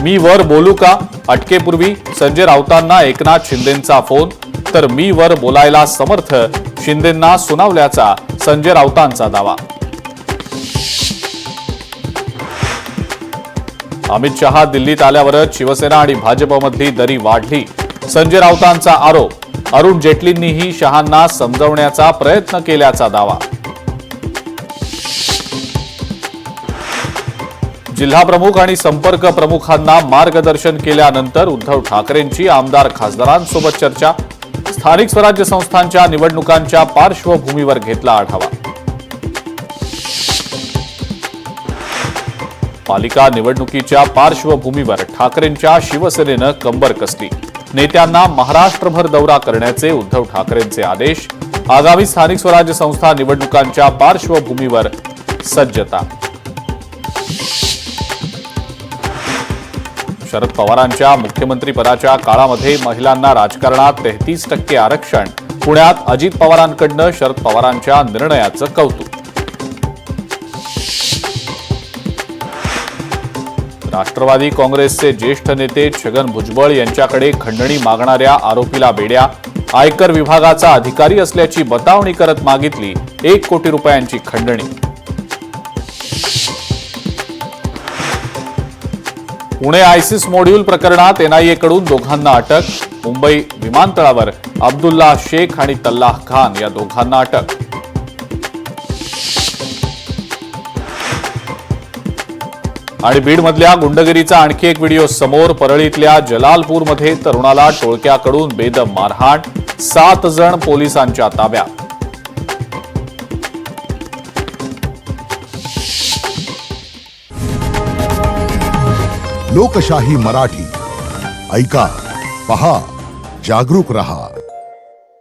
मी वर बोलू का? अटकेपूर्वी संजय राऊतांना एकनाथ शिंदेंचा फोन, तर मी वर बोलायला समर्थ, शिंदेंना सुनावल्याचा संजय राऊतांचा दावा. अमित शहा दिल्लीत आल्यावरच शिवसेना आणि भाजपमधली दरी वाढली, संजय राऊतांचा आरोप. अरुण जेटलींनीही शहांना समजवण्याचा प्रयत्न केल्याचा दावा. जिल्हा प्रमुख आणि संपर्क प्रमुखांना मार्गदर्शन केल्यानंतर उद्धव ठाकरेंची आमदार खासदारांसोबत चर्चा. स्थानिक स्वराज्य संस्थांच्या निवडणुकांच्या पार्श्वभूमीवर घेतला आढावा. पालिका निवडणुकीच्या पार्श्वभूमीवर ठाकरेंच्या शिवसेनेनं कंबर कसली. नेत्यांना महाराष्ट्रभर दौरा करण्याचे उद्धव ठाकरेंचे आदेश. आगामी स्थानिक स्वराज्य संस्था निवडणुकांच्या पार्श्वभूमीवर सज्जता. शरद पवारांच्या मुख्यमंत्रीपदाच्या काळामध्ये महिलांना राजकारणात 33% आरक्षण. पुण्यात अजित पवारांकडनं शरद पवारांच्या निर्णयाचं कौतुक. राष्ट्रवादी काँग्रेसचे ज्येष्ठ नेते छगन भुजबळ यांच्याकडे खंडणी मागणाऱ्या आरोपीला बेड्या. आयकर विभागाचा अधिकारी असल्याची बतावणी करत मागितली 1 कोटी रुपयांची खंडणी. पुणे आयसिस मॉड्यूल प्रकरणात एनआयएकडून दोघांना अटक. मुंबई विमानतळावर अब्दुल्ला शेख आणि तल्लाह खान या दोघांना अटक. आणि बीडमधल्या गुंडगिरीचा आणखी एक व्हिडिओ समोर. परळीतल्या जलालपूरमध्ये तरुणाला टोळक्याकडून बेदम मारहाण. 7 जण पोलिसांच्या ताब्यात. लोकशाही मराठी ऐका, पहा, जागरूक रहा.